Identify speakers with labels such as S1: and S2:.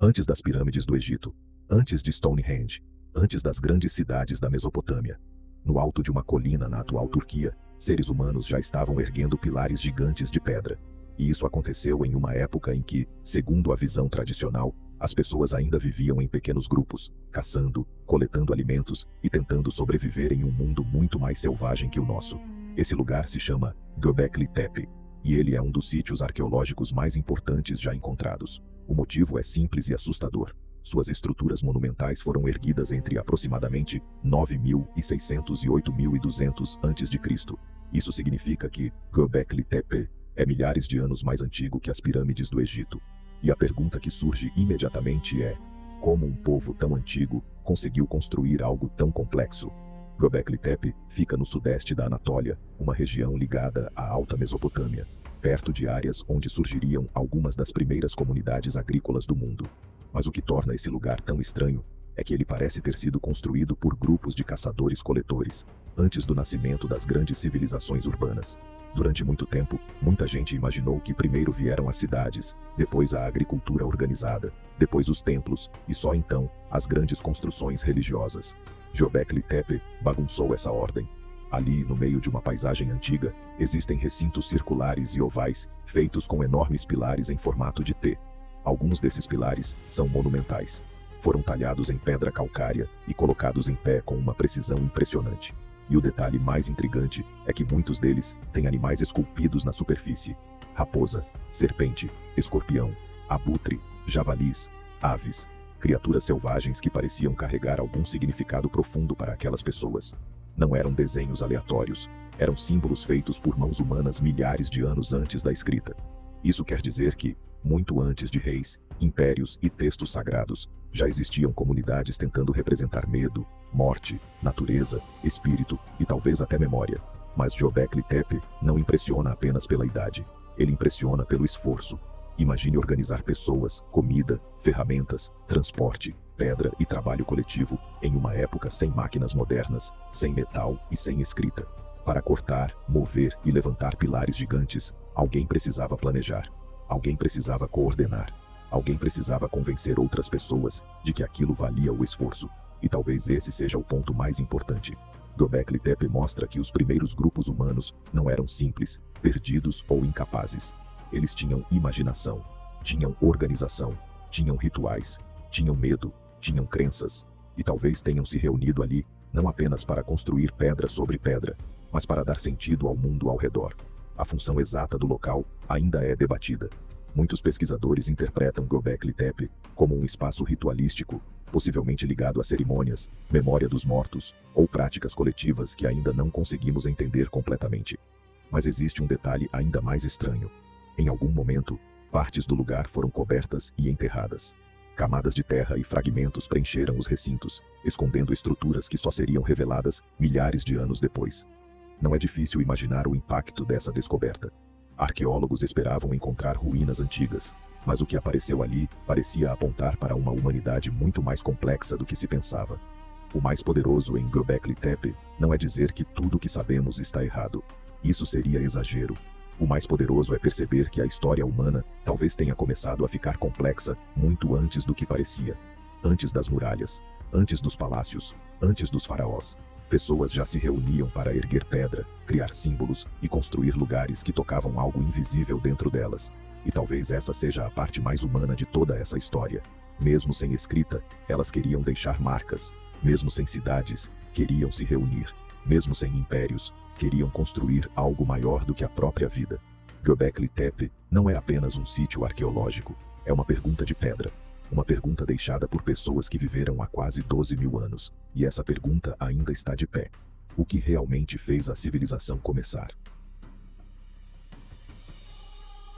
S1: Antes das pirâmides do Egito, antes de Stonehenge, antes das grandes cidades da Mesopotâmia. No alto de uma colina na atual Turquia, seres humanos já estavam erguendo pilares gigantes de pedra. E isso aconteceu em uma época em que, segundo a visão tradicional, as pessoas ainda viviam em pequenos grupos, caçando, coletando alimentos e tentando sobreviver em um mundo muito mais selvagem que o nosso. Esse lugar se chama Göbekli Tepe, e ele é um dos sítios arqueológicos mais importantes já encontrados. O motivo é simples e assustador. Suas estruturas monumentais foram erguidas entre aproximadamente 9.600 e 8.200 a.C. Isso significa que Göbekli Tepe é milhares de anos mais antigo que as pirâmides do Egito. E a pergunta que surge imediatamente é: como um povo tão antigo conseguiu construir algo tão complexo? Göbekli Tepe fica no sudeste da Anatólia, uma região ligada à Alta Mesopotâmia, perto de áreas onde surgiriam algumas das primeiras comunidades agrícolas do mundo. Mas o que torna esse lugar tão estranho é que ele parece ter sido construído por grupos de caçadores-coletores, antes do nascimento das grandes civilizações urbanas. Durante muito tempo, muita gente imaginou que primeiro vieram as cidades, depois a agricultura organizada, depois os templos e só então as grandes construções religiosas. Göbekli Tepe bagunçou essa ordem. Ali, no meio de uma paisagem antiga, existem recintos circulares e ovais, feitos com enormes pilares em formato de T. Alguns desses pilares são monumentais. Foram talhados em pedra calcária e colocados em pé com uma precisão impressionante. E o detalhe mais intrigante é que muitos deles têm animais esculpidos na superfície: raposa, serpente, escorpião, abutre, javalis, aves, criaturas selvagens que pareciam carregar algum significado profundo para aquelas pessoas. Não eram desenhos aleatórios, eram símbolos feitos por mãos humanas milhares de anos antes da escrita. Isso quer dizer que, muito antes de reis, impérios e textos sagrados, já existiam comunidades tentando representar medo, morte, natureza, espírito e talvez até memória. Mas Göbekli Tepe não impressiona apenas pela idade, ele impressiona pelo esforço. Imagine organizar pessoas, comida, ferramentas, transporte, pedra e trabalho coletivo em uma época sem máquinas modernas, sem metal e sem escrita. Para cortar, mover e levantar pilares gigantes, alguém precisava planejar. Alguém precisava coordenar. Alguém precisava convencer outras pessoas de que aquilo valia o esforço. E talvez esse seja o ponto mais importante. Göbekli Tepe mostra que os primeiros grupos humanos não eram simples, perdidos ou incapazes. Eles tinham imaginação, tinham organização, tinham rituais, tinham medo, tinham crenças. E talvez tenham se reunido ali, não apenas para construir pedra sobre pedra, mas para dar sentido ao mundo ao redor. A função exata do local ainda é debatida. Muitos pesquisadores interpretam Göbekli Tepe como um espaço ritualístico, possivelmente ligado a cerimônias, memória dos mortos ou práticas coletivas que ainda não conseguimos entender completamente. Mas existe um detalhe ainda mais estranho. Em algum momento, partes do lugar foram cobertas e enterradas. Camadas de terra e fragmentos preencheram os recintos, escondendo estruturas que só seriam reveladas milhares de anos depois. Não é difícil imaginar o impacto dessa descoberta. Arqueólogos esperavam encontrar ruínas antigas, mas o que apareceu ali parecia apontar para uma humanidade muito mais complexa do que se pensava. O mais poderoso em Göbekli Tepe não é dizer que tudo o que sabemos está errado. Isso seria exagero. O mais poderoso é perceber que a história humana talvez tenha começado a ficar complexa muito antes do que parecia. Antes das muralhas, antes dos palácios, antes dos faraós. Pessoas já se reuniam para erguer pedra, criar símbolos e construir lugares que tocavam algo invisível dentro delas. E talvez essa seja a parte mais humana de toda essa história. Mesmo sem escrita, elas queriam deixar marcas. Mesmo sem cidades, queriam se reunir. Mesmo sem impérios, queriam construir algo maior do que a própria vida. Göbekli Tepe não é apenas um sítio arqueológico, é uma pergunta de pedra. Uma pergunta deixada por pessoas que viveram há quase 12.000 anos. E essa pergunta ainda está de pé. O que realmente fez a civilização começar?